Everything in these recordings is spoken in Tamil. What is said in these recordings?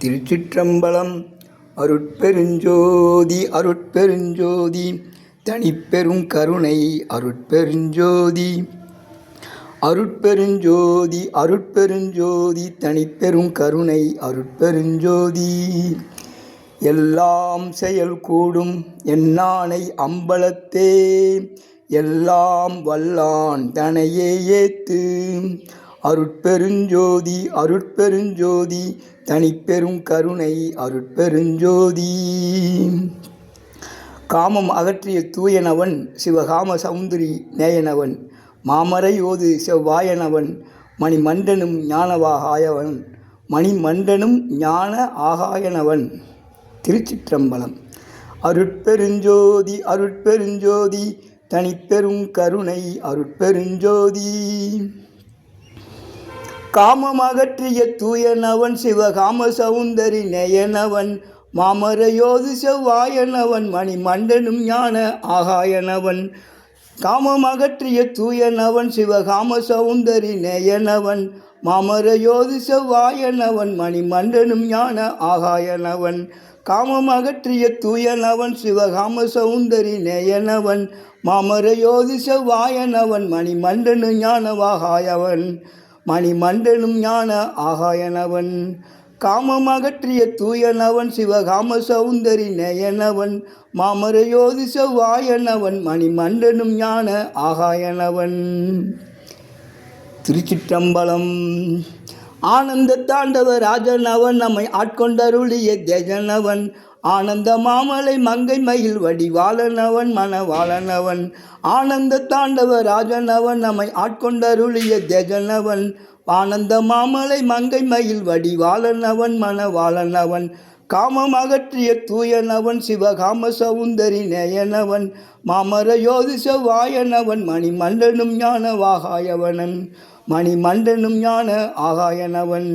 திருச்சிற்றம்பலம். அருட்பெருஞ்சோதி அருட்பெருஞ்சோதி தனிப்பெரும் கருணை அருட்பெருஞ்சோதி. அருட்பெருஞ்சோதி அருட்பெருஞ்சோதி தனிப்பெரும் கருணை அருட்பெருஞ்சோதி. எல்லாம் செயல் கூடும் என்னானை அம்பலத்தே, எல்லாம் வல்லான் தனையே ஏத்து. அருட்பெருஞ்சோதி அருட்பெருஞ்சோதி தனிப்பெரும் கருணை அருட்பெருஞ்சோதி. காமம் அகற்றிய தூயனவன் சிவகாம சௌந்தரி நேயனவன், மாமரையோது செவ்வாயனவன் மணிமண்டனும் ஞானவாகாயவன், மணிமண்டனும் ஞான ஆகாயனவன். திருச்சிற்றம்பலம். அருட்பெருஞ்சோதி அருட்பெருஞ்சோதி தனிப்பெரும் கருணை அருட்பெருஞ்சோதி. காமம் அகற்றிய தூயனவன் சிவகாம சௌந்தரி நேயனவன், மாமரையோது செவ்வாயனவன் மணிமண்டனும் ஞான ஆகாயனவன். காமம் அகற்றிய தூயனவன் சிவகாம சௌந்தரி நேயனவன், மாமரையோது செவ்வாயனவன் மணிமண்டனும் ஞான ஆகாயனவன். காமம் அகற்றிய தூயனவன் சிவகாம சௌந்தரி நேயனவன், மாமரையோது செவ்வாயனவன் மணிமண்டனு ஞானவாகாயவன், மணிமண்டனும் ஞான ஆகாயனவன். காமம் அகற்றிய தூயனவன் சிவகாம சௌந்தரி நேயனவன், மாமரையோது செவ்வாயனவன் மணிமண்டனும் ஞான ஆகாயனவன். திருச்சிற்றம்பலம். ஆனந்த தாண்டவ ராஜனவன் நம்மை ஆட்கொண்டருளிய தேஜனவன், ஆனந்த மாமலை மங்கை மயில் வடிவாளனவன் மணவாளனவன். ஆனந்த தாண்டவ ராஜனவன் நம்மை ஆட்கொண்டருளிய தேஜனவன், ஆனந்த மாமலை மங்கை மயில் வடிவாளனவன் மணவாளனவன். காமம் அகற்றிய தூயனவன் சிவகாம சௌந்தரி நேயனவன், மாமரையோது செவ்வாயனவன் மணிமண்டனும் ஞான வாகாயவனன், மணிமண்டனும் ஞான ஆகாயனவன்.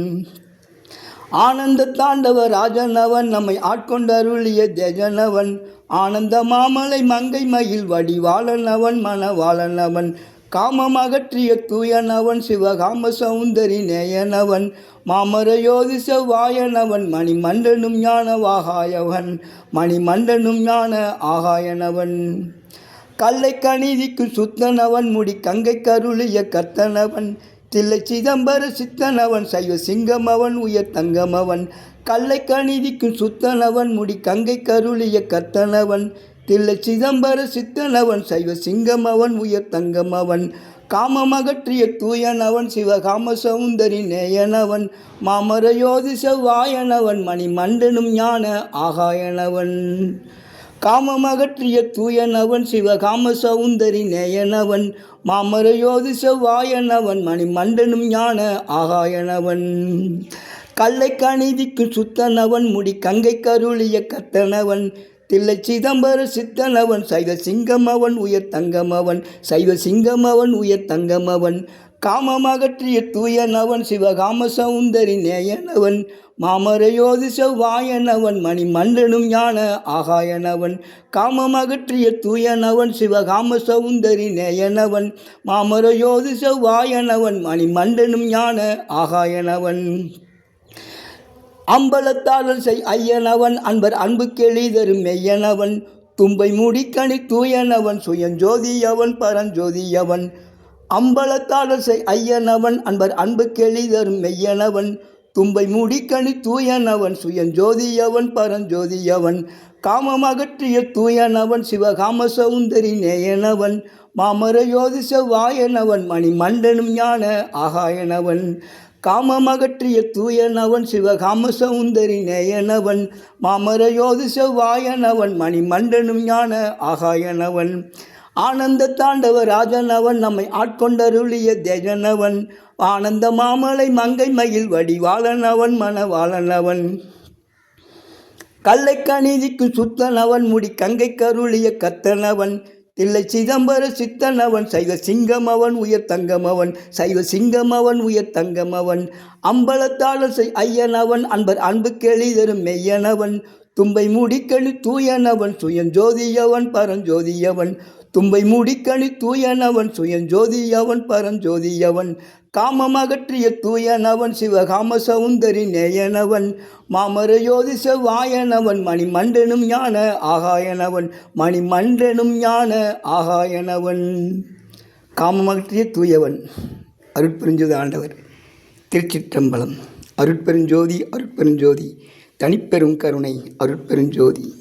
ஆனந்த தாண்டவ ராஜனவன் நம்மை ஆட்கொண்டருளிய தேஜனவன், ஆனந்த மாமலை மங்கை மயில் வடிவாளனவன் மணவாளனவன். காமம் அகற்றிய தூயனவன் சிவகாம சௌந்தரி நேயனவன், மாமரையோது செவ்வாயனவன் மணிமண்டனும் ஞான வாகாயவன், மணிமண்டனும் ஞான ஆகாயனவன். கல்லை கணிதிக்கு சுத்தனவன் முடி கங்கை கருளிய கர்த்தனவன், தில்லை சிதம்பர சித்தனவன் சைவ சிங்கமவன் உயர் தங்கமவன். கல்லை கணிதிக்கு சுத்தனவன் முடி கங்கை கருளிய கர்த்தனவன், தில்லை சிதம்பர சித்தனவன் சைவ சிங்கமவன் உயர் தங்கமவன். காமம் அகற்றிய தூயனவன் சிவகாம சௌந்தரி நேயனவன், மாமரையோது செவ்வாயனவன் மணிமண்டனும் ஞான ஆகாயனவன். காமம் அகற்றிய தூயனவன் சிவகாம சௌந்தரி நேயனவன், மாமரையோது செவ்வாயனவன் மணிமண்டனும் ஞான ஆகாயனவன். கல்லை கணிதிக்கு சுத்தனவன் முடி கங்கை கருளிய கர்த்தனவன், தில்லை சிதம்பர சித்தனவன் சைவ சிங்கமவன் உயர் தங்கமவன், சைவ சிங்கமவன் உயர் தங்கமவன். காமம் அகற்றிய தூயனவன் சிவகாம சௌந்தரி நேயனவன், மாமரையோது செவ்வாயனவன் மணிமண்டனும் ஞான ஆகாயனவன். காமம் அகற்றிய தூயனவன் சிவகாம சௌந்தரி நேயனவன், மாமரையோது செவ்வாயனவன் மணிமண்டனும் ஞான ஆகாயனவன். அம்பலத்தாளர் செய் ஐயனவன் அன்பர் அன்பு கெளிதரும் மெய்யனவன், தும்பை முடிக்கணி தூயனவன் சுயஞ்சோதியவன் பரஞ்சோதியவன். அம்பலத்தாளர் செய் ஐயனவன் அன்பர் அன்பு கெளிதரும் மெய்யனவன், தும்பை முடிக்கணி தூயனவன் சுயஞ்சோதியவன் பரஞ்சோதியவன். காமம் அகற்றிய தூயனவன் சிவகாம சௌந்தரி நேயனவன், மாமரையோது செவ்வாயனவன் மணிமண்டனும் ஞான ஆகாயனவன். காமம் அகற்றிய தூயனவன் சிவகாம சௌந்தரி நேயனவன், மாமரையோது செவ்வாயனவன் மணிமண்டனும் ஞான ஆகாயனவன். ஆனந்த தாண்டவ ராஜனவன் நம்மை ஆட்கொண்டருளிய தேஜனவன், ஆனந்த மாமலை மங்கை மயில் வடிவாளனவன் மணவாளனவன். கல்லை கணிதிக்கு சுத்தனவன் முடி கங்கை கருளிய கர்த்தனவன், தில்லை சிதம்பர சித்தனவன் சைவ சிங்கமவன் உயர் தங்கமவன், சைவ சிங்கமவன் உயர் தங்கமவன். அம்பலத்தாளர் செய் ஐயனவன் அன்பர் அன்பு கெளிதரும் மெய்யனவன், தும்பை முடிக்கணி தூயனவன் சுயஞ்சோதியவன் பரஞ்சோதியவன். தும்பை மூடிக்கணி தூயனவன் சுயஞ்சோதி அவன் பரஞ்சோதி அவன் காமமகற்றிய தூயனவன் சிவகாம சௌந்தரி நேயனவன் மாமர யோதி செவ்வாயனவன் மணிமண்டனும் ஞான ஆகாயனவன் மணிமண்டனும் ஞான ஆகாயனவன். காமமகற்றிய தூயவன் அருட்பெருஞ்சோதி ஆண்டவர். திருச்சிற்றம்பலம். அருட்பெருஞ்சோதி அருட்பெருஞ்சோதி தனிப்பெரும் கருணை அருட்பெருஞ்சோதி.